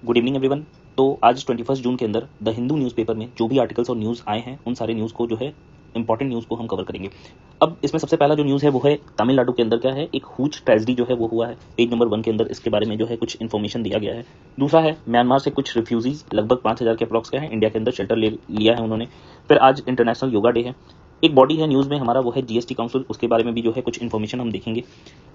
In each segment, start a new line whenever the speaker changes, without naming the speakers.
Good evening everyone. तो आज 21 जून के अंदर द हिंदू न्यूज़पेपर में जो भी आर्टिकल्स और न्यूज़ आए हैं उन सारे न्यूज़ को जो है इंपॉर्टेंट न्यूज़ को हम कवर करेंगे। अब इसमें सबसे पहला जो न्यूज़ है वो है तमिलनाडु के अंदर क्या है, एक हुज ट्रेजेडी जो है वो हुआ है। पेज नंबर 1 के अंदर इसके बारे में जो है कुछ इन्फॉर्मेशन दिया गया है। दूसरा है म्यांमार से कुछ रिफ्यूजीज लगभग 5,000 के अप्रॉक्स क्या है इंडिया के अंदर शेल्टर ले लिया है उन्होंने। फिर आज इंटरनेशनल योगा डे है। एक बॉडी है न्यूज़ में हमारा वो है जीएसटी काउंसिल, उसके बारे में भी जो है कुछ इन्फॉर्मेशन हम देखेंगे।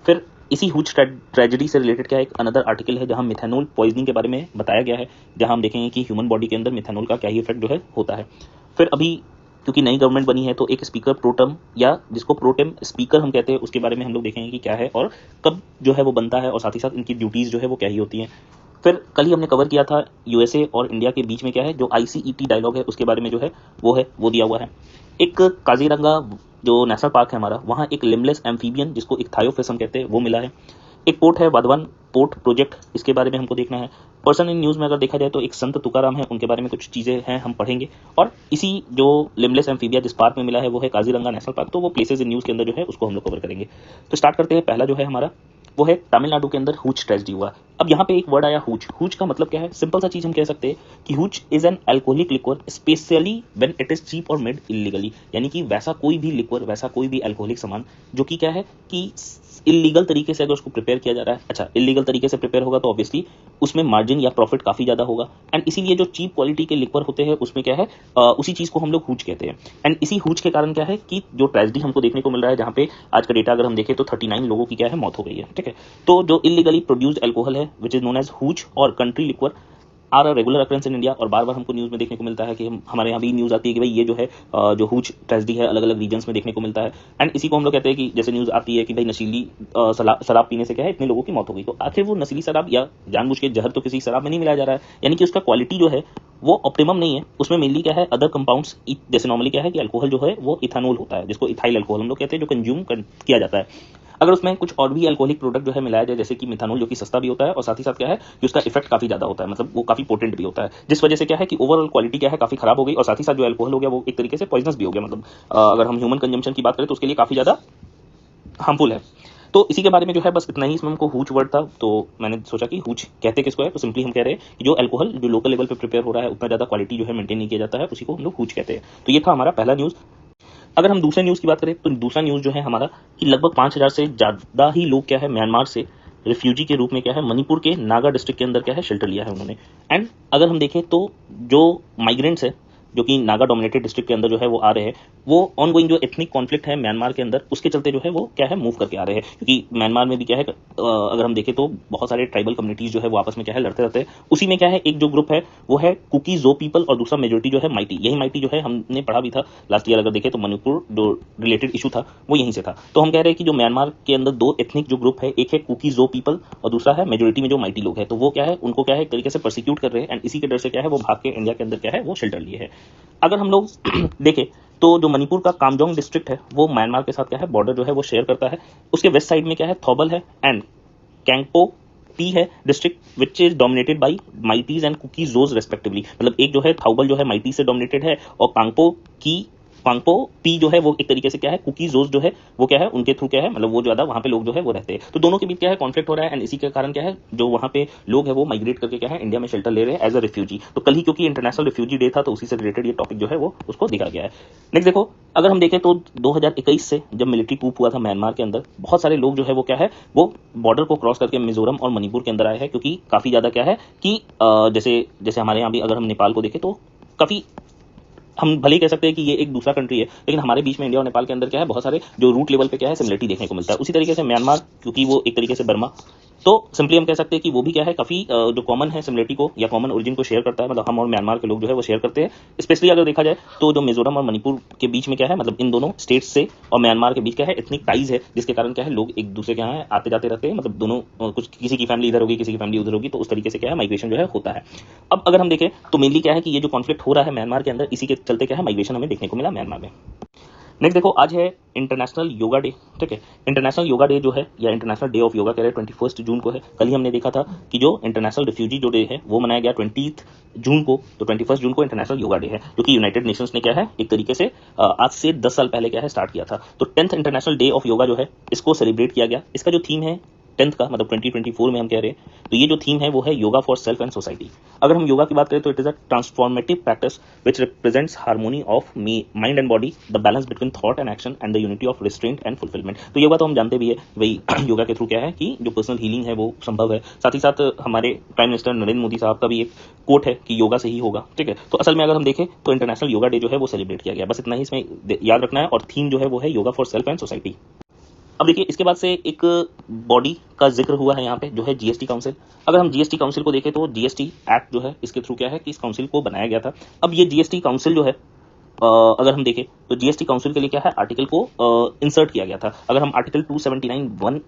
फिर इसी हुज ट्रेजेडी से रिलेटेड क्या एक अनदर आर्टिकल है जहां मिथेनॉल पॉइजनिंग के बारे में बताया गया है, जहां हम देखेंगे कि ह्यूमन बॉडी के अंदर मिथेनॉल का क्या ही इफेक्ट जो है होता है। फिर अभी क्योंकि नई गवर्नमेंट बनी है तो एक स्पीकर प्रोटम या जिसको प्रोटेम स्पीकर हम कहते हैं उसके बारे में हम लोग देखेंगे कि क्या है और कब जो है वो बनता है और साथ ही साथ इनकी ड्यूटीज़ जो है वो क्या ही होती हैं। फिर कल ही हमने कवर किया था यूएसए और इंडिया के बीच में क्या है जो आईसीईटी डायलॉग है उसके बारे में जो है वो दिया हुआ है। एक काजीरंगा जो नेशनल पार्क है हमारा, वहाँ एक लिमलेस एम्फीबियन जिसको एक थायोफिस हम कहते हैं वो मिला है। एक पोर्ट है वाधवान पोर्ट प्रोजेक्ट, इसके बारे में हमको देखना है। पर्सन इन न्यूज़ में अगर देखा जाए तो एक संत तुकाराम है, उनके बारे में कुछ चीज़ें हैं हम पढ़ेंगे। और इसी जो लिमलेस एम्फीबिया जिस पार्क में मिला है वो है काजीरंगा नेशनल पार्क, तो वो प्लेसेस इन न्यूज़ के अंदर जो है उसको हम लोग कवर करेंगे। तो स्टार्ट करते हैं। पहला जो है हमारा वो है तमिलनाडु के अंदर हुज ट्रेजेडी हुआ। अब यहाँ पे एक वर्ड आया हुज। हुज का मतलब क्या है? सिंपल सा चीज हम कह सकते हैं कि hooch is an alcoholic liquor especially when it is cheap और मेड इलीगली, यानी कि वैसा कोई भी लिक्वर, वैसा कोई भी अल्कोहलिक सामान जो कि क्या है कि इलीगल तरीके से अगर उसको प्रिपेयर किया जा रहा है। अच्छा, इलीगल तरीके से प्रिपेयर होगा तो ऑब्वियसली उसमें मार्जिन या प्रॉफिट काफी ज्यादा होगा। एंड इसीलिए जो चीप क्वालिटी के लिक्वर होते हैं उसमें क्या है उसी चीज को हम लोग हुज कहते हैं। एंड इसी हुज के कारण क्या है कि जो ट्रेजेडी हमको देखने को मिल रहा है, जहाँ पे आज का डेटा अगर हम देखें तो 39 लोगों की क्या है मौत हो गई है। ठीक है, तो जो इलीगली प्रोड्यूस्ड अल्कोहल है which is known as hooch और country liquor are a regular occurrence in India. और बार बार हमको न्यूज़ में देखने को मिलता है कि हमारे यहाँ भी न्यूज़ आती है कि भाई ये जो है जो हुज ट्रेजेडी है अलग अलग रीजन्स में देखने को मिलता है। एंड इसी को हम लोग कहते हैं कि जैसे न्यूज़ आती है कि भाई नशीली शराब पीने से क्या है इतने लोगों की मौत हो गई, तो आखिर वो नशीली शराब या जानबूझ के जहर तो किसी शराब में नहीं मिलाया जा रहा है, यानी कि उसका क्वालिटी जो है वो ऑप्टिमम नहीं है। उसमें मेनली क्या है अदर कंपाउंड्स, जैसे नॉर्मली क्या है कि अल्कोहल जो है वो इथानॉल होता है जिसको इथाइल अल्कोहल हम लोग कहते हैं, जो कंज्यूम किया जाता है। अगर उसमें कुछ और भी अल्कोहलिक प्रोडक्ट जो है मिलाया जाए जैसे कि मिथानॉल, जो कि सस्ता भी होता है और साथ ही साथ क्या है कि उसका इफेक्ट काफी ज्यादा होता है, मतलब वो काफी पोटेंट भी होता है, जिस वजह से क्या है कि ओवरऑल क्वालिटी क्या है काफी खराब हो गई और साथ ही साथ जो अल्कोहल हो गया वो एक तरीके से पॉइजनस भी हो गया। मतलब अगर हम ह्यूमन कंजम्पशन की बात करें तो उसके लिए काफी ज्यादा हार्मफुल है। तो इसी के बारे में जो है बस इतना ही इसमें हमको हुज वर्ड था, तो मैंने सोचा कि हुज कहते किसको है, तो सिंपली हम कह रहे हैं कि जो अल्कोहल जो लोकल लेवल पे प्रिपेयर हो रहा है उतना ज्यादा क्वालिटी जो है मेंटेन नहीं किया जाता है, उसी को हम लोग हुज कहते हैं। तो ये था हमारा पहला न्यूज। अगर हम दूसरे न्यूज़ की बात करें तो दूसरा न्यूज़ जो है हमारा कि लगभग 5,000 से ज़्यादा ही लोग क्या है म्यांमार से रिफ्यूजी के रूप में क्या है मणिपुर के नागा डिस्ट्रिक्ट के अंदर क्या है शेल्टर लिया है उन्होंने। एंड अगर हम देखें तो जो माइग्रेंट्स है जो कि नागा डोमिनेटेड डिस्ट्रिक्ट के अंदर जो है वो आ रहे हैं, वो ऑनगोइंग जो एथनिक कॉन्फ्लिक्ट है म्यांमार के अंदर उसके चलते जो है वो क्या है मूव करके आ रहे हैं, क्योंकि म्यांमार में भी क्या है अगर हम देखें तो बहुत सारे ट्राइबल कम्युनिटीज जो है वो आपस में क्या है लड़ते रहते हैं। उसी में क्या है एक जो ग्रुप है वो है कुकी जो पीपल और दूसरा मेजोरिटी जो है माइटी। यही माइटी जो है हमने पढ़ा भी था लास्ट ईयर, अगर देखें तो मणिपुर जो रिलेटेड इशू था वो यहीं से था। तो हम कह रहे हैं कि जो म्यांमार के अंदर दो एथनिक जो ग्रुप है, एक है कुकी जो पीपल और दूसरा है मेजोरिटी में जो माइटी लोग है, तो वो क्या है उनको क्या है एक तरीके से प्रोसिक्यूट कर रहे हैं एंड इसी के डर से क्या है वो भाग के इंडिया के अंदर क्या है वो शेल्टर लिए है। अगर हम लोग देखें तो जो मणिपुर का कामजोंग डिस्ट्रिक्ट है वो म्यांमार के साथ क्या है बॉर्डर जो है वो शेयर करता है। उसके वेस्ट साइड में क्या है थौबल है एंड कैंगपो टी है district which is dominated by Meiteis and Kuki Zos respectively. मतलब एक जो है थाउबल जो है माइटी से डोमिनेटेड है और कांगपो पी जो है वो एक तरीके से क्या है कुकीजोज जो है वो क्या है उनके थ्रू क्या है मतलब वो ज्यादा वहां पे लोग जो है वो रहते हैं। तो दोनों के बीच क्या है कॉन्फ्लिक्ट हो रहा है एंड इसी के कारण क्या है जो वहां पे लोग है वो माइग्रेट करके क्या है इंडिया में शेल्टर ले रहे हैं एज अ रिफ्यूजी। तो कल ही क्योंकि इंटरनेशनल रिफ्यूजी डे था तो उसी से रिलेटेड ये टॉपिक जो है वो उसको देखा गया है। नेक्स्ट देखो, अगर हम देखें तो 2021 से जब मिलिट्री कूप हुआ था म्यांमार के अंदर, बहुत सारे लोग जो है वो क्या है वो बॉर्डर को क्रॉस करके मिजोरम और मणिपुर के अंदर आए हैं, क्योंकि काफी ज्यादा क्या है कि जैसे जैसे हमारे यहाँ भी अगर हम नेपाल को देखें तो काफी हम भले ही कह सकते हैं कि ये एक दूसरा कंट्री है, लेकिन हमारे बीच में इंडिया और नेपाल के अंदर क्या है बहुत सारे जो रूट लेवल पे क्या है सिमिलरिटी देखने को मिलता है। उसी तरीके से म्यांमार क्योंकि वो एक तरीके से बर्मा, तो सिंपली हम कह सकते हैं कि वो भी क्या है काफी जो कॉमन है सिमिलरिटी को या कॉमन ओरिजिन को शेयर करता है, मतलब हम और म्यांमार के लोग जो है वो शेयर करते हैं। स्पेशली अगर देखा जाए तो जो मिजोरम और मणिपुर के बीच में क्या है मतलब इन दोनों स्टेट्स से और म्यांमार के बीच क्या है इतनी टाइज है, जिसके कारण क्या है लोग एक दूसरे के यहाँ आते जाते रहते हैं, मतलब दोनों कुछ किसी की फैमिली इधर होगी किसी की फैमिली उधर होगी, तो उस तरीके से क्या है माइग्रेशन जो है होता है। अब अगर हम देखें तो मेनली क्या है कि ये जो कॉन्फ्लिक्ट हो रहा है म्यांमार के अंदर इसी के चलते क्या है माइग्रेशन हमें देखने को मिला म्यांमार में। नेक्स्ट देखो, आज है इंटरनेशनल योगा डे। ठीक है, इंटरनेशनल योगा डे जो है या इंटरनेशनल डे ऑफ योगा कह रहे हैं 21 जून को है। कल ही हमने देखा था कि जो इंटरनेशनल रिफ्यूजी जो डे है वो मनाया गया 20 जून को, तो 21 जून को इंटरनेशनल योगा डे है, जो कि यूनाइटेड नेशंस ने क्या है एक तरीके से आज से 10 साल पहले क्या है स्टार्ट किया था। तो 10th international day of yoga जो है इसको सेलिब्रेट किया गया। इसका जो थीम है 10th का, मतलब 2024 में हम कह रहे हैं, तो ये जो थीम है वो है yoga for self and society. अगर हम योगा की बात करें तो it is a transformative practice which represents harmony of mind and body, the balance between thought and action and the unity of restraint and fulfilment. तो योगा तो हम जानते भी है कि भाई योगा के थ्रू क्या है कि जो पर्सनल हीलिंग है वो संभव है। साथ ही साथ हमारे प्राइम मिनिस्टर नरेंद्र मोदी साहब का भी एक कोट है कि योगा से ही होगा, ठीक है। तो असल में अगर हम देखें तो इंटरनेशनल योगा डे जो है वो सेलिब्रेट किया गया, बस इतना ही इसमें याद रखना है। और थीम जो है वो है yoga for self and society. अब देखिए इसके बाद से एक बॉडी का जिक्र हुआ है यहाँ पे, जो है जीएसटी काउंसिल। अगर हम जीएसटी काउंसिल को देखें तो जीएसटी एक्ट जो है इसके थ्रू क्या है कि इस काउंसिल को बनाया गया था। अब ये जीएसटी काउंसिल जो है अगर हम देखें तो जीएसटी काउंसिल के लिए क्या है, आर्टिकल को इंसर्ट किया गया था। अगर हम आर्टिकल 279(1)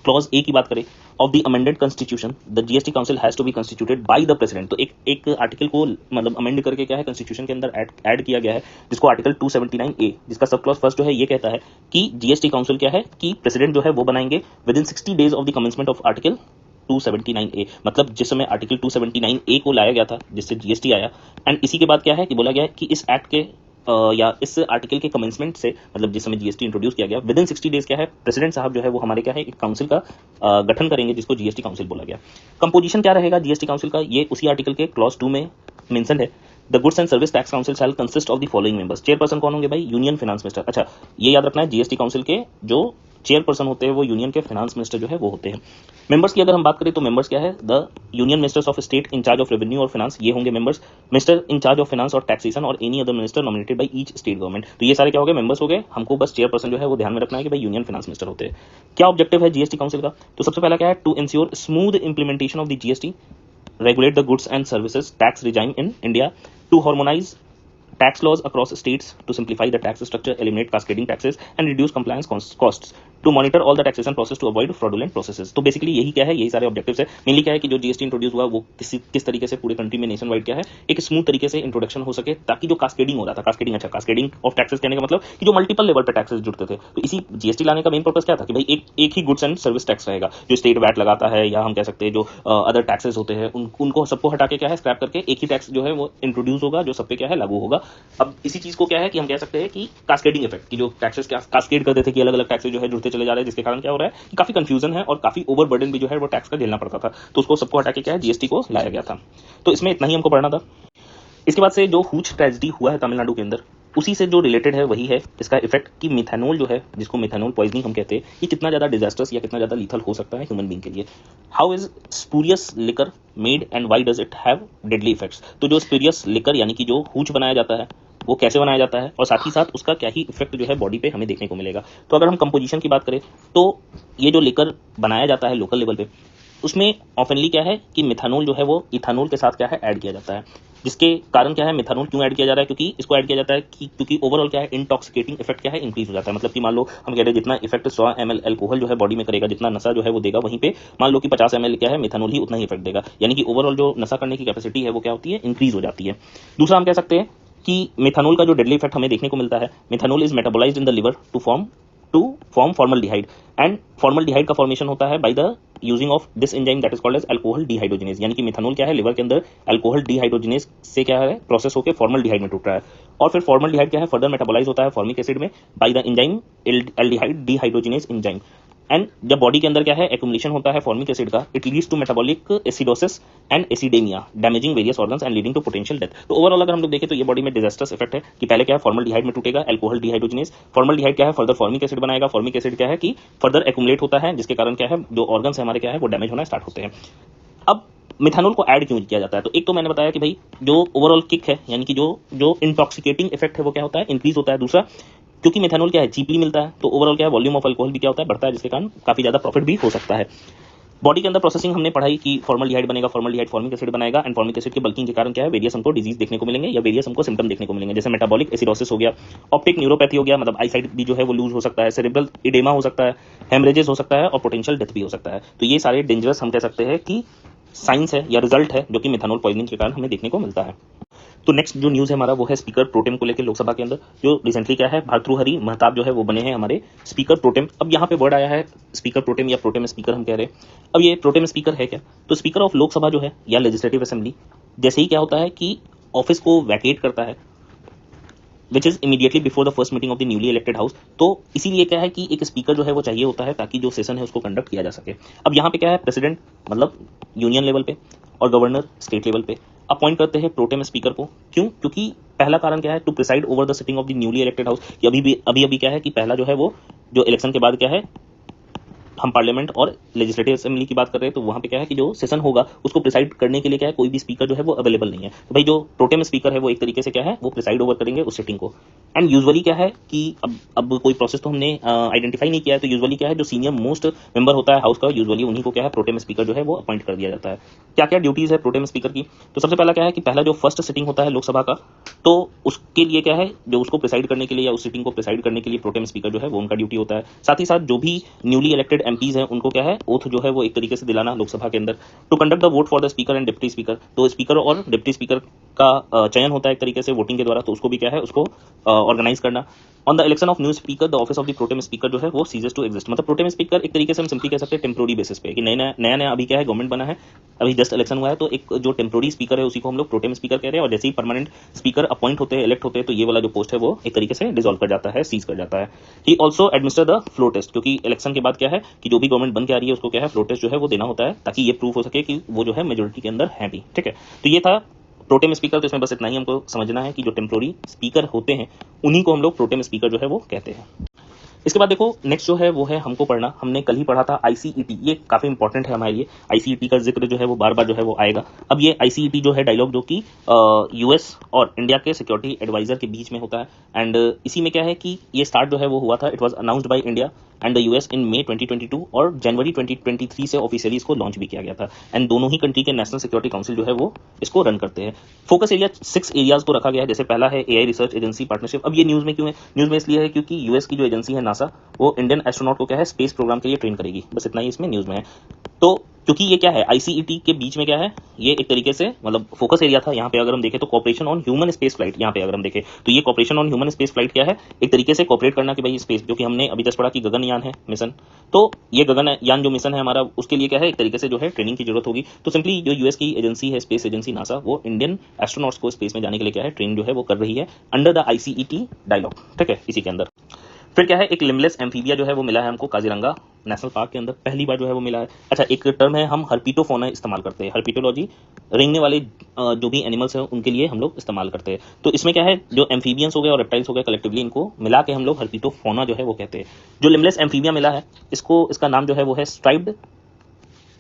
क्लॉज ए की बात करें of the amended constitution, the GST council has to be constituted by the president. तो एक आर्टिकल को मतलब अमेंड करके क्या है कॉन्स्टिट्यूशन के अंदर ऐड किया गया है, जिसको आर्टिकल 279(a), जिसका सब क्लॉज फर्स्ट जो है ये कहता है कि जीएसटी काउंसिल क्या है कि प्रेसिडेंट जो है वो बनाएंगे with in 60 days of the commencement of article 279(a। मतलब जिस समय आर्टिकल 279(a) को लाया गया था जिससे जीएसटी आया, एंड इसी के बाद क्या है कि बोला गया है कि इस एक्ट के या इस आर्टिकल के कमेंसमेंट से, मतलब जिस समय जीएसटी इंट्रोड्यूस किया गया, विद इन 60 days क्या है प्रेसिडेंट साहब जो है वो हमारे क्या है एक काउंसिल का गठन करेंगे, जिसको जीएसटी काउंसिल बोला गया। कंपोजिशन क्या रहेगा जीएसटी काउंसिल का, ये उसी आर्टिकल के क्लॉज 2 में मेंशन है। The goods and service tax council shell consist of the following members. Chairperson कौन होंगे भाई, यूनियन फाइनेंस मिनिस्टर। अच्छा ये याद रखना है, जीएसटी काउंसिल के जो चेयरपर्सन होते हैं वो यूनियन के फाइनेंस मिनिस्टर जो है वो होते हैं। मेंबर्स की अगर हम बात करें तो मेंबर्स क्या है, the union ministers of state in charge of revenue और फाइनेंस, ये होंगे members. Minister in charge of finance और टैक्सेशन और any other minister nominated by each state government. तो ये सारे क्या हो गए, मेंबर्स हो गए। हमको बस चेयरपर्सन जो है वो ध्यान में रखना है कि भाई यूनियन फाइनेंस मिनिस्टर होते हैं। क्या ऑब्जेक्टिव है जीएसटी काउंसिल का, तो सबसे पहला क्या है, to ensure smooth implementation of the GST, regulate the goods and services tax regime in India, to harmonize tax laws across states, to simplify the tax structure, eliminate cascading taxes and reduce compliance costs, to monitor all the taxation process to avoid fraudulent processes। तो basically यही क्या है, यही सारे objectives है। Mainly क्या है कि जो जीएसटी इंट्रोड्यूस हुआ वो किस तरीके से पूरे कंट्री में नेशन वाइड क्या है एक स्मूथ तरीके से इंट्रोडक्शन हो सके, ताकि जो कास्केडिंग हो रहा था, कास्केडिंग ऑफ टैक्सेस कहने का मतलब कि जो मल्टीपल लेवल पे टैक्सेस जुड़ते थे, तो इसी जीएसटी लाने का मेन पर्पस क्या था कि भाई एक ही गुड्स एंड सर्विस टैक्स रहेगा। जो स्टेट वैट लगाता है या हम कह सकते हैं जो अदर टैक्सेस होते हैं उनको सबको हटा के क्या है स्क्रैप करके एक ही टैक्स जो है वो इंट्रोड्यूस होगा, जो सब पे क्या है लागू होगा। अब इसी चीज को क्या है कि हम कह सकते हैं कि कास्केडिंग इफेक्ट, की जो टैक्सेस कास्केड करते थे कि अलग अलग टैक्सेस जो है जुड़ते चले जा रहे हैं, जिसके कारण क्या हो रहा है कि काफी कंफ्यूजन है और काफी ओवर बर्डन भी जो है वो टैक्स का झेलना पड़ता था। तो उसको सबको हटा के क्या है जीएसटी को लाया गया था। तो इसमें इतना ही हमको पढ़ना था। इसके बाद से जो हुच ट्रेजेडी हुआ है तमिलनाडु के अंदर, उसी से जो रिलेटेड है वही है इसका इफेक्ट कि मिथेनॉल जो है, जिसको मिथेनॉल पॉइजनिंग हम कहते हैं, ये कितना ज्यादा डिजास्टर्स या कितना ज्यादा लीथल हो सकता है ह्यूमन बीइंग के लिए। How is spurious liquor made and why does it have deadly effects. तो जो स्पूरियस लिकर यानी कि जो हुच बनाया जाता है वो कैसे बनाया जाता है और साथ ही साथ उसका क्या ही इफेक्ट जो है बॉडी पे हमें देखने को मिलेगा। तो अगर हम कंपोजिशन की बात करें तो ये जो लिकर बनाया जाता है लोकल लेवल पे, उसमें ऑफनली क्या है कि मिथेनॉल जो है वो इथेनॉल के साथ क्या है ऐड किया जाता है, जिसके कारण क्या है मिथेनॉल क्यों ऐड किया जा रहा है, क्योंकि इसको ऐड किया जाता है कि क्योंकि ओवरऑल क्या है इंटॉक्सिकेटिंग इफेक्ट क्या है इंक्रीज हो जाता है। मतलब कि मान लो हम कह रहे हैं जितना इफेक्ट 100 ml अल्कोहल जो है बॉडी में करेगा, जितना नशा जो है वो देगा, वहीं पे मान लो कि 50 ml क्या है मिथेनॉल ही उतना ही इफेक्ट देगा, यानी कि ओवरऑल जो नशा करने की कैपेसिटी है वो क्या होती है इंक्रीज हो जाती है। दूसरा हम कह सकते हैं कि मिथेनॉल का जो डेडली इफेक्ट हमें देखने को मिलता है, methanol is metabolized in the liver to form formaldehyde, and formaldehyde का फॉर्मेशन होता है by the using of this enzyme that is called as alcohol dehydrogenase. यानी कि मिथेनॉल क्या है लिवर के अंदर अल्कोहल डिहाइड्रोजिनेज से क्या है प्रोसेस होकर फॉर्मल्डिहाइड में टूट रहा है, और फिर फॉर्मल्डिहाइड क्या है फर्दर मेटाबोलाइज होता है फॉर्मिक एसिड में by the enzyme aldehyde dehydrogenase enzyme. And जब बॉडी के अंदर क्या है एक्युमुलेशन होता है फॉर्मिक एसिड का, it leads to metabolic acidosis and acidemia, damaging various organs and leading to potential death. तो ओवरऑल अगर हम लोग देखें तो ये बॉडी में डिजास्टर्स इफेक्ट है कि पहले क्या है फॉर्मल्डिहाइड में टूटेगा अल्कोहल डिहाइड्रोजिनेज, फॉर्मल्डिहाइड क्या है फर्दर फॉर्मिक एसिड बनाएगा, फॉर्मिक एसिड क्या है कि फर्दर एक्युमुलेट होता है, जिसके कारण क्या है जो ऑर्गन्स है हमारे क्या है वो डैमेज होना स्टार्ट होते हैं। अब मिथेनॉल को ऐड क्यों किया जाता है, तो एक तो मैंने बताया कि भाई जो ओवरऑल किक है यानी कि जो इंटॉक्सिकेटिंग इफेक्ट है वो क्या होता है इंक्रीज होता है। दूसरा क्योंकि मिथेनॉल क्या है चीपली मिलता है, तो ओवरऑल क्या है वॉल्यूम ऑफ अल्कोहल भी क्या होता है बढ़ता है, जिसके कारण काफी ज्यादा प्रॉफिट भी हो सकता है। बॉडी के अंदर प्रोसेसिंग हमने पढ़ाई कि फॉर्मल्डिहाइड बनेगा, फॉर्मल्डिहाइड फॉर्मिक एसिड बनाएगा, एंड फॉर्मिक एसिड के बल्किंग के कारण क्या है वेरियस हमको डिजीज देखने को मिलेंगे या वेरियस हमको सिम्टम देखने को मिलेंगे, जैसे मेटाबॉलिक एसिडोसिस हो गया, ऑप्टिक न्यूरोपैथी हो गया, मतलब आई साइट भी जो है वो लूज हो सकता है, सेरेब्रल इडेमा हो सकता है, हेमरेजेस हो सकता है और पोटेंशियल डेथ भी हो सकता है। तो ये सारे डेंजरस हम कह सकते हैं कि साइंस है या रिजल्ट है जो कि मिथेनॉल पॉइजनिंग के कारण हमें देखने को मिलता है। तो नेक्स्ट जो न्यूज़ है हमारा वो है स्पीकर प्रोटेम को लेकर लोकसभा के अंदर, जो रिसेंटली क्या है भर्तृहरि महताब जो है वो बने हैं हमारे स्पीकर प्रोटेम। अब यहाँ पे वर्ड आया है स्पीकर प्रोटेम या प्रोटेम स्पीकर हम कह रहे हैं। अब ये प्रोटेम स्पीकर है क्या, तो स्पीकर ऑफ लोकसभा जो है या लेजिस्लेटिव असेंबली, जैसे ही क्या होता है कि ऑफिस को वैकेट करता है, which is immediately before the first meeting of the newly elected house. तो इसीलिए क्या है कि एक स्पीकर जो है वो चाहिए होता है ताकि जो सेशन है उसको कंडक्ट किया जा सके। अब यहाँ पे क्या है, प्रेसिडेंट मतलब यूनियन लेवल पे और गवर्नर स्टेट लेवल पे अपॉइंट करते हैं प्रोटेम स्पीकर को। क्यों? क्योंकि पहला कारण क्या है, to preside over the sitting of the newly elected house. कि अभी क्या है कि पहला जो है वो जो इलेक्शन के बाद क्या है, हम पार्लियामेंट और लेजिस्लेटिव असेंबली की बात कर रहे हैं, तो वहां पे क्या है कि जो सेशन होगा उसको प्रिसाइड करने के लिए क्या है, कोई भी स्पीकर जो है वो अवेलेबल नहीं है। तो भाई जो प्रोटेम स्पीकर है वो एक तरीके से क्या है, वो प्रिसाइड ओवर करेंगे उस सिटिंग को। एंड यूजुअली क्या है कि अब कोई प्रोसेस तो हमने आइडेंटिफाई नहीं किया है, तो यूजुअली क्या है, जो सीनियर मोस्ट मेंबर होता है हाउस का, यूजुअली उन्हीं को क्या है प्रोटेम स्पीकर जो है वो अपॉइंट कर दिया जाता है। क्या क्या ड्यूटीज है प्रोटेम स्पीकर की? तो सबसे पहला क्या है कि पहला जो फर्स्ट सिटिंग होता है लोकसभा का, तो उसके लिए क्या है, जो उसको प्रिसाइड करने के लिए या उस सिटिंग को प्रिसाइड करने के लिए प्रोटेम स्पीकर जो है वो उनका ड्यूटी होता है। साथ ही साथ जो भी न्यूली इलेक्टेड एमपीज हैं उनको क्या है, ओथ जो है वो एक तरीके से दिलाना लोकसभा के अंदर। To conduct the vote for the speaker and deputy speaker, तो स्पीकर और डिप्टी स्पीकर का चयन होता है एक तरीके से वोटिंग के द्वारा, तो उसको भी क्या है, उसको ऑर्गेनाइज करना। On the election of new speaker the office of the pro tem speaker जो है वो सीजेस टू एग्जिस्ट। मतलब प्रोटेम स्पीकर एक तरीके से हम सिंपली कह सकते हैं टेम्पोररी बेसिस पे, कि नया अभी क्या है, गवर्नमेंट बना है, अभी जस्ट इलेक्शन हुआ है, तो एक जो टेम्पोररी स्पीकर है उसी को हम लोग प्रोटेम स्पीकर कह रहे हैं। और जैसे ही परमानेंट स्पीकर अपॉइंट होते हैं, इलेक्ट होते हैं, तो ये वाला जो पोस्ट है वो एक तरीके से डिसॉल्व कर जाता है, सीज कर जाता है। He also administer the floor test, क्योंकि इलेक्शन के बाद क्या है कि जो भी गवर्नमेंट बन के आ रही है उसको क्या है, फ्लोर टेस्ट जो है वो देना होता है, ताकि ये प्रूफ हो सके कि वो जो है मेजोरिटी के अंदर है भी। ठीक है, तो ये था प्रोटेम स्पीकर। तो इसमें बस इतना ही हमको समझना है कि जो टेम्पोररी स्पीकर होते हैं उन्हीं को हम लोग प्रोटेम स्पीकर जो है वो कहते हैं। इसके बाद देखो नेक्स्ट जो है वो है हमको पढ़ना, हमने कल ही पढ़ा था आईसीईटी, ये काफी इंपॉर्टेंट है हमारे लिए। आईसीईटी का जिक्र जो है वो बार बार जो है वो आएगा। अब ये आईसीईटी जो है डायलॉग जो कि यूएस और इंडिया के सिक्योरिटी एडवाइजर के बीच में होता है। एंड इसी में क्या है कि ये स्टार्ट जो है वो हुआ था, it was announced by India and the US in May 2022 और जनवरी 2023 से ऑफिशियली इसको लॉन्च भी किया गया था। एंड दोनों ही कंट्री के नेशनल सिक्योरिटी काउंसिल जो है वो इसको रन करते हैं। फोकस एरिया 6 एरियाज को रखा गया है। जैसे पहला है एआई रिसर्च एजेंसी पार्टनरशिप। अब ये न्यूज में क्यों है? न्यूज में इसलिए है क्योंकि यूएस की जो एजेंसी है नासा, वो इंडियन एस्ट्रोनॉट को क्या है, स्पेस प्रोग्राम के लिए ट्रेन करेगी। बस इतना ही इसमें न्यूज में है। तो क्योंकि ये क्या है, आईसीईटी के बीच में क्या है, ये एक तरीके से मतलब फोकस एरिया था। यहाँ पे अगर हम देखें तो cooperation on human space flight, यहाँ पे अगर हम देखें तो ये cooperation on human space flight क्या है, एक तरीके से कॉपरेट करना कि भाई स्पेस, जो कि हमने अभी जस्ट पढ़ा कि गगनयान है मिशन, तो ये गगनयान जो मिशन है हमारा, उसके लिए क्या है, एक तरीके से जो है ट्रेनिंग की जरूरत होगी। तो सिंपली जो यूएस की एजेंसी है, स्पेस एजेंसी नासा, वो इंडियन एस्ट्रोनॉट्स को स्पेस में जाने के लिए क्या है, ट्रेन जो है वो कर रही है अंडर द आईसीईटी डायलॉग। ठीक है, इसी के अंदर फिर क्या है, एक लिमलेस एम्फीबिया जो है वो मिला है हमको काजीरंगा नेशनल पार्क के अंदर, पहली बार जो है वो मिला है। अच्छा, एक टर्म है हम हर्पिटोफोना इस्तेमाल करते हैं, हर्पिटोलॉजी, रेंगने वाले जो भी एनिमल्स हैं उनके लिए हम लोग इस्तेमाल करते हैं। तो इसमें क्या है, जो एम्फीबियंस हो गए और रेप्टाइल्स हो गए, कलेक्टिवली इनको मिला के हम लोग हर्पिटोफोना जो है वो कहते हैं। जो लिमलेस एम्फीबिया मिला है, इसका नाम जो है वो है स्ट्राइप्ड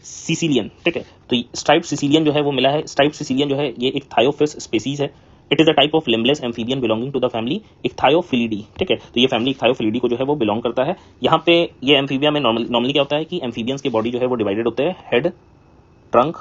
सिसिलियन। ठीक है, तो स्ट्राइप्ड सिसिलियन जो है वो मिला है। स्ट्राइप्ड सिसिलियन जो है ये एक थायोफिस स्पीसीज है। It is a type of limbless amphibian belonging to the family Ichthyophiidae. ठीक है, तो ये फैमिली इक्थायोफिलिडी को जो है वो बिलोंग करता है। यहाँ पे ये एम्फीबिया में नॉर्मली क्या होता है कि एम्फीबियंस की बॉडी जो है वो डिवाइडेड होते हैं, हेड, ट्रंक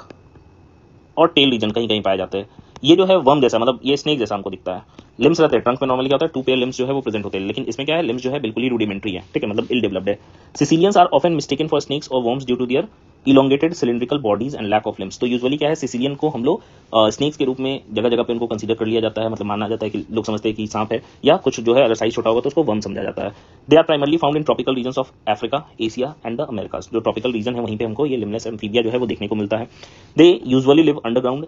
और टेल रीजन कहीं कहीं पाए जाते हैं। ये जो है वर्म जैसा, मतलब ये स्नेक जैसा हमको दिखता है। लिम्स रहते हैं, ट्रंक में नॉर्मली क्या होता है, 2 पेयर लिम्स जो है वो प्रेजेंट होते हैं, लेकिन इसमें क्या है, लिम्स जो है बिल्कुल ही रूडिमेंट्री है। ठीक है, मतलब इल डेवलप्ड है। Caecilians are often mistaken for snakes और worms due to their elongated cylindrical bodies and lack of limbs. तो यूजुअली क्या है, सिसिलियन को हम लोग स्नेक्स के रूप में जगह जगह पे उनको कंसीडर कर लिया जाता है, मतलब माना जाता है कि लोग समझते हैं कि सांप है, या कुछ जो है अगर साइज छोटा होगा तो उसको वर्म समझा जाता है। They are primarily found in tropical regions of Africa, Asia and the Americas. जो ट्रॉपिकल रीजन है वहीं पे हमको ये लिमलेस एम्फीबिया जो है वो देखने को मिलता है। दे यूजुअली लिव अंडरग्राउंड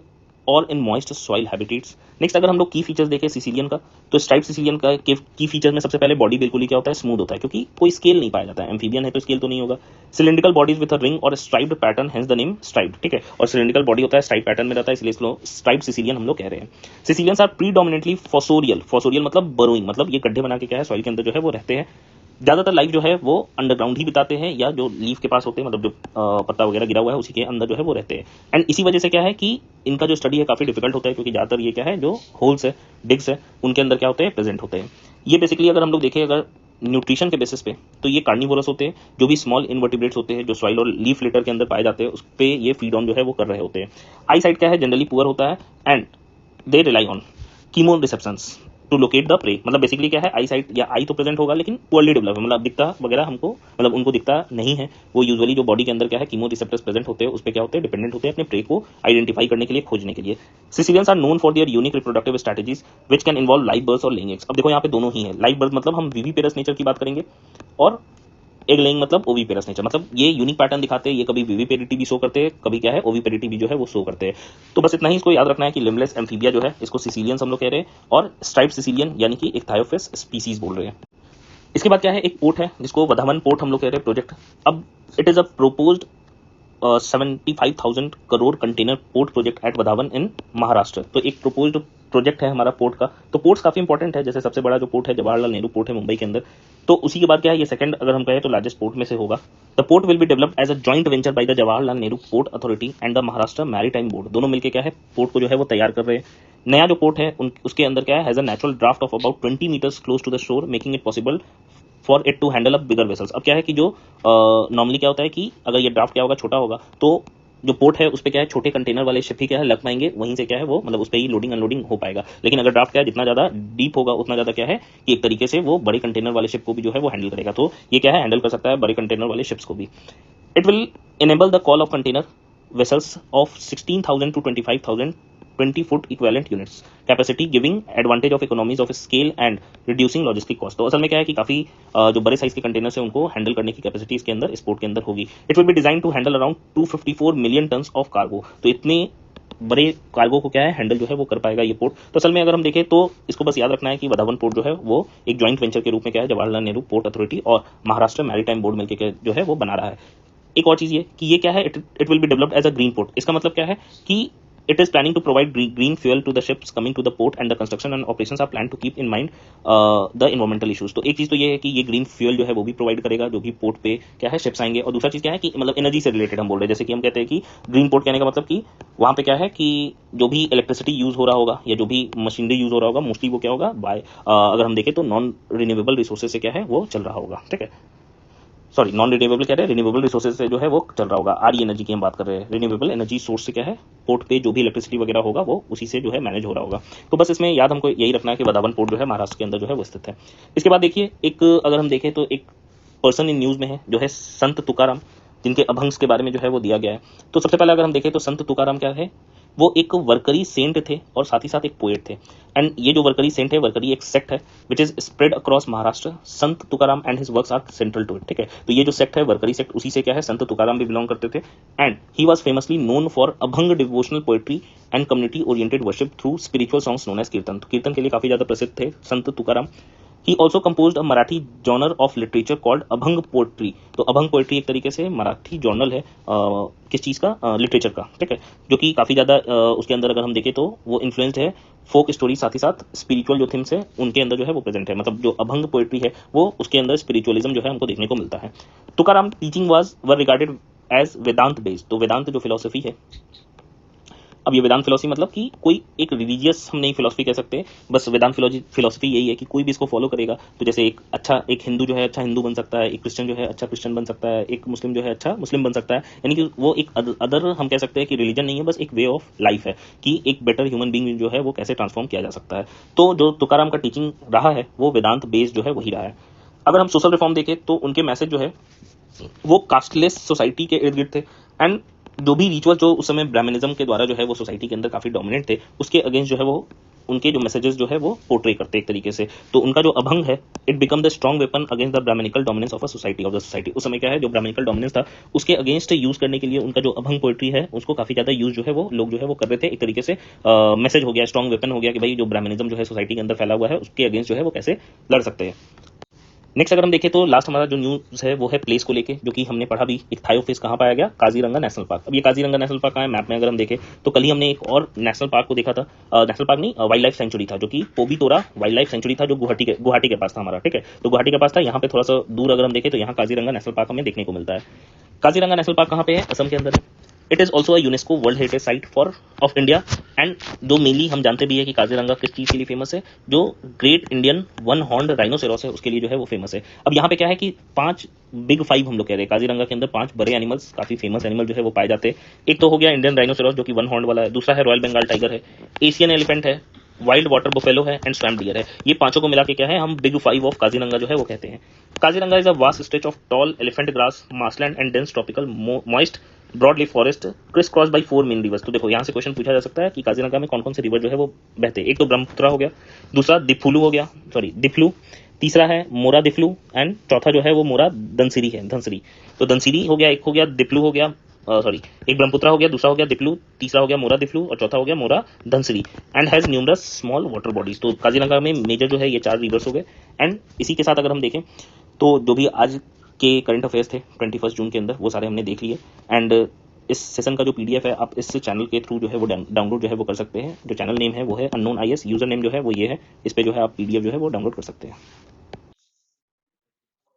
और in moist soil habitats. Next अगर हम लोग की फीचर्स देखें सिसिलियन का, तो स्ट्राइप सिसिलियन का की फीचर्स में सबसे पहले बॉडी बिल्कुल ही क्या होता है, स्मूथ होता है, क्योंकि कोई स्केल नहीं पाया जाता है। एम्फीबियन है तो स्केल तो नहीं होगा। Cylindrical bodies with a ring और striped pattern, hence the name striped. ठीक है, और सिलिंड्रिकल बॉडी होता है, स्ट्राइप पैटर्न में रहता है, इसलिए इसको स्ट्राइप सिसिलियन हम लोग कह रहे हैं। सिसिलियंस आर प्रीडोमिनेटली फॉसोरियल। फॉसोरियल मतलब बरोइंग, मतलब ये गड्ढे बना के क्या है, सॉइल के अंदर जो है वो रहते हैं। ज्यादातर लाइफ जो है वो अंडरग्राउंड ही बिताते हैं, या जो लीफ के पास होते हैं, मतलब जो पत्ता वगैरह गिरा हुआ है उसी के अंदर जो है वो रहते हैं। एंड इसी वजह से क्या है कि इनका जो स्टडी है काफी डिफिकल्ट होता है, क्योंकि ज्यादातर ये क्या है, जो होल्स है, डिग्स है, उनके अंदर क्या होते हैं, प्रेजेंट होते हैं। ये बेसिकली अगर हम लोग देखें अगर न्यूट्रिशन के बेसिस पे, तो ये कार्निवोरस होते हैं। जो भी स्मॉल इन्वर्टिब्रेट्स होते हैं जो सॉइल और लीफ लिटर के अंदर पाए जाते हैं, उस पर ये फीड ऑन जो है वो कर रहे होते हैं। आई साइट क्या है, जनरली पुअर होता है, and they rely on chemo receptions to locate the prey. मतलब बेसिकली क्या है, आई साइट या आई तो प्रेजेंट होगा लेकिन पुअरली डेवलप, मतलब दिखता वगैरह हमको, मतलब उनको दिखता नहीं है। वो यूजुअली जो बॉडी के अंदर क्या है, कीमो रिसेप्टर्स प्रेजेंट होते हैं, उस पर क्या होते हैं, डिपेंडेंट होते हैं अपने प्रे को आइडेंटिफाई करने के लिए, खोजने के लिए। Caecilians are known for their unique reproductive strategies which can involve live births और लेइंग एग्स। अब देखो यहाँ पे दोनों ही है, लाइव बर्ड मतलब हम विविपेरस नेचर की बात करेंगे, और एग लेइंग मतलब ओविपेरस नेचर, मतलब ये यूनिक पैटर्न दिखाते हैं, ये कभी विविपेरिटी भी शो करते हैं, कभी क्या है ओविपेरिटी भी जो है वो शो करते हैं। तो बस इतना ही इसको याद रखना है कि लिम्बलेस एम्फीबिया जो है इसको सिसिलियंस हम लोग कह रहे हैं, और स्ट्राइप सिसिलियन यानी कि एक थायोफिस स्पीसीज बोल रहे हैं। इसके बाद क्या है, एक पोर्ट है जिसको वधावन पोर्ट हम लोग कह रहे हैं प्रोजेक्ट। अब it is a proposed 75,000 crore container port project at Vadhavan in Maharashtra. तो एक प्रोपोज्ड प्रोजेक्ट है हमारा पोर्ट का। तो पोर्ट्स काफी इंपॉर्टेंट है, जैसे सबसे बड़ा जो पोर्ट है जवाहरलाल नेहरू पोर्ट है मुंबई के अंदर, तो उसी के बाद क्या है ये सेकंड अगर हम कहें तो लार्जेस्ट पोर्ट में से होगा। The port will be developed as a joint venture by the Jawaharlal Nehru port authority and the Maharashtra maritime board. दोनों मिलकर क्या है पोर्ट को जो है वो तैयार कर रहे हैं। नया जो पोर्ट है उसके अंदर क्या है has a natural draft of about 20 metres close to the shore, making it possible for it to handle up bigger vessels. अब क्या है कि जो नॉर्मली क्या होता है कि अगर ये ड्राफ्ट क्या होगा छोटा होगा तो जो पोर्ट है उस पर क्या है छोटे कंटेनर वाले शिप ही क्या है लग पाएंगे, वहीं से क्या है वो मतलब उस पर ही लोडिंग अनलोडिंग हो पाएगा। लेकिन अगर ड्राफ्ट क्या है जितना ज्यादा डीप होगा उतना ज्यादा क्या है कि एक तरीके से वो बड़े कंटेनर वाले शिप को भी जो है वो हैंडल करेगा। तो ये क्या है हैंडल कर सकता है बड़े कंटेनर वाले शिप्स को भी। It will enable the call of container vessels of 16,000 to 25,000 20-foot equivalent units capacity, giving advantage of economies of scale and reducing logistic cost। तो असल में क्या है कि काफी जो बड़े साइज के कंटेनर है उनको हैंडल करने की कैपेसिटी इसके अंदर स्पोर्ट के अंदर होगी। It will be design to handle around 254 million tons of cargo. तो इतने बड़े कार्गो को क्या है हैंडल जो है वो कर पाएगा ये पोर्ट। तो असल में अगर हम देखें तो इसको बस याद रखना है कि वधावन पोर्ट जो है वो एक ज्वाइंट वेंचर के रूप में क्या है जवाहरलाल नेहरू पोर्ट अथॉरिटी और महाराष्ट्र मैरीटाइम बोर्ड मिलकर जो है वो बना रहा है। एक और चीज ये कि ये क्या है it will be developed as a green port. इसका मतलब क्या है कि it is planning to provide green fuel to the ships coming to the port, and the construction and operations are planned to keep in mind the environmental issues। तो एक चीज तो ये है कि ये ग्रीन फ्यूल जो है वो भी प्रोवाइड करेगा जो भी पोर्ट पे क्या है शिप्स आएंगे। और दूसरा चीज क्या है कि मतलब एनर्जी से रिलेटेड हम बोल रहे हैं, जैसे कि हम कहते हैं कि ग्रीन पोर्ट कहने का मतलब कि वहां पे क्या है कि जो भी इलेक्ट्रिसिटी यूज हो रहा होगा या जो भी मशीनरी यूज हो रहा होगा मोस्टली वो क्या होगा बाय अगर हम देखें तो नॉन रिन्यूएबल रिसोर्सेज से क्या है वो चल रहा होगा। ठीक है, सॉरी नॉन रिन्यूएबल कह रहे हैं, रिन्यूएबल रिसोर्सेज से जो है वो चल रहा होगा। आरई एनर्जी की हम बात कर रहे हैं, रिन्यूएबल एनर्जी सोर्स से क्या है पोर्ट पे जो भी इलेक्ट्रिसिटी वगैरह होगा वो उसी से जो है मैनेज हो रहा होगा। तो बस इसमें याद हमको यही रखना है कि वधावन पोर्ट जो है महाराष्ट्र के अंदर जो है वो स्थित है। इसके बाद देखिए एक अगर हम देखें तो एक पर्सन इन न्यूज में है जो है संत तुकाराम, जिनके अभंग्स के बारे में जो है वो दिया गया है। तो सबसे पहले अगर हम देखें तो संत तुकाराम क्या है, वो एक वर्करी सेंट थे और साथ ही साथ एक पोएट थे। एंड ये जो वर्करी सेंट है, वर्करी एक सेक्ट है which is spread across Maharashtra. Sant Tukaram and his works are central to it. ठीक है, तो ये जो सेक्ट है वर्करी सेक्ट उसी से क्या है संत तुकाराम भी बिलोंग करते थे। And he was famously known for abhang devotional poetry and community oriented worship through spiritual songs known as kirtan. तो कीर्तन के लिए काफी ज्यादा प्रसिद्ध थे संत Tukaram. He also composed a Marathi genre of literature called abhang poetry. तो अभंग पोएट्री एक तरीके से मराठी जर्नल है किस चीज का लिटरेचर का। ठीक है, जो कि काफी ज्यादा उसके अंदर अगर हम देखें तो वो इन्फ्लुएंस्ड है फोक स्टोरी, साथ ही साथ स्पिरिचुअल जो थीम्स है उनके अंदर जो है वो प्रेजेंट है। मतलब जो अभंग पोएट्री है वो उसके अंदर स्पिरिचुअलिज्म जो है हमको देखने को मिलता है। तुकाराम टीचिंग वर रिगार्डेड एज वेदांत बेस्ड। तो वेदांत जो फिलोसफी है, अब ये वेदांत फिलोसफी मतलब कि कोई एक रिलीजियस हम नहीं फिलोसफी कह सकते, बस वेदांत फिलोसफी यही है कि कोई भी इसको फॉलो करेगा तो जैसे एक हिंदू जो है अच्छा हिंदू बन सकता है, एक क्रिश्चियन जो है अच्छा क्रिश्चियन बन सकता है, एक मुस्लिम जो है अच्छा मुस्लिम बन सकता है। यानी कि वो एक अदर हम कह सकते हैं कि रिलीजन नहीं है, बस एक वे ऑफ लाइफ है कि एक बेटर ह्यूमन बींग जो है वो कैसे ट्रांसफॉर्म किया जा सकता है। तो जो तुकाराम का टीचिंग रहा है वो वेदांत बेस्ड जो है वही रहा है। अगर हम सोशल रिफॉर्म देखें तो उनके मैसेज जो है वो कास्टलेस सोसाइटी के इर्द गिर्द थे। एंड जो भी रिचुअल जो उस समय ब्राह्मणिज्म के द्वारा जो है वो सोसाइटी के अंदर काफी डोमिनेंट थे, उसके अगेंस्ट जो है वो उनके जो मैसेजेस जो है वो पोर्ट्रे करते एक तरीके से। तो उनका जो अभंग है it become the strong weapon against the brahmanical dominance of a society of the society. उस समय क्या है जो ब्राह्मणिकल डोमिनेंस था उसके अगेंस्ट यूज करने के लिए उनका जो अभंग पोएट्री है उसको काफी ज्यादा यूज जो है वो लोग जो है वो कर रहे थे। एक तरीके से मैसेज हो गया, स्ट्रॉन्ग वेपन हो गया कि भाई जो ब्राह्मणिज्म जो है सोसाइटी के अंदर फैला हुआ है उसके अगेंस्ट जो है वो कैसे लड़ सकते हैं। नेक्स्ट अगर हम देखें तो लास्ट हमारा जो न्यूज है वो है प्लेस को लेके, जो कि हमने पढ़ा भी एक थायोफिस कहाँ पाया गया, काजीरंगा नेशनल पार्क। अब ये काजीरंगा नेशनल पार्क कहाँ है मैप में अगर हम देखें तो कल ही हमने एक और नेशनल पार्क को देखा था, नेशनल पार्क नहीं वाइल्ड लाइफ सेंचुरी था, जो कि पोबीतोरा वाइल्ड लाइफ सेंचुरी था जो गुवाहाटी के पास था हमारा। ठीक है, तो गुवाहाटी के पास था। यहाँ पे थोड़ा सा दूर अगर हम देखें तो यहाँ काजीरंगा नेशनल पार्क हमें देखने को मिलता है। काजीरंगा नेशनल पार्क कहाँ पे है, असम के अंदर है। It is also UNESCO world heritage site of India. And जो मेनली हम जानते भी है कि काजीरंगा किस चीज के लिए फेमस है, जो great Indian one horned rhinoceros है उसके लिए जो है वो फेमस है। अब यहाँ पे क्या है कि 5 बिग 5 हम लोग कह रहे हैं, काजीरंगा के अंदर 5 बड़े एनिमल्स काफी फेमस एनिमल जो है वो पाए जाते हैं। एक तो हो गया इंडियन राइनोसेरोस जो कि वन हॉर्न वाला है, दूसरा है रॉयल बंगाल टाइगर है, एशियन एलिफेंट है, वाइल्ड वाटर बुफेलो है एंड स्वैम्प डियर है। ये पांचों को मिला के क्या है हम बिग 5 ऑफ काजीरंगा जो है वो कहते हैं। Kaziranga is a vast stretch of tall elephant grass marshland and dense tropical moist broad leaf forest criss cross by 4 main rivers. तो देखो यहाँ से क्वेश्चन पूछा जा सकता है कि काजीरंगा में कौन कौन से रिवर जो है वो बहते हैं। एक तो ब्रह्मपुत्र हो गया, दूसरा दिफ्लू हो गया, तीसरा है मोरा दिफ्लू एंड चौथा जो है वो मोरा धनसिरी है, धनसिरी। तो धनसिरी हो गया, एक हो गया दिफ्लू हो गया, सॉरी एक ब्रह्मपुत्रा हो गया, दूसरा हो गया दिफ्लू, तीसरा हो गया मोरा दिफ्लू और चौथा हो गया मोरा Dhansiri and has numerous small water bodies. तो काजीरंगा में मेजर जो है ये 4 रिवर्स हो गए। एंड इसी के साथ अगर हम देखें तो जो भी आज के करंट अफेयर्स थे 21 जून के अंदर वो सारे हमने देख लिए। एंड इस सेशन का जो पीडीएफ है आप इस चैनल के थ्रू जो है वो डाउनलोड जो है वो कर सकते हैं। जो चैनल नेम है वो है अननोन आईएएस, यूजर नेम जो है वो ये है, इस पे जो है आप पीडीएफ जो है वो डाउनलोड कर सकते हैं।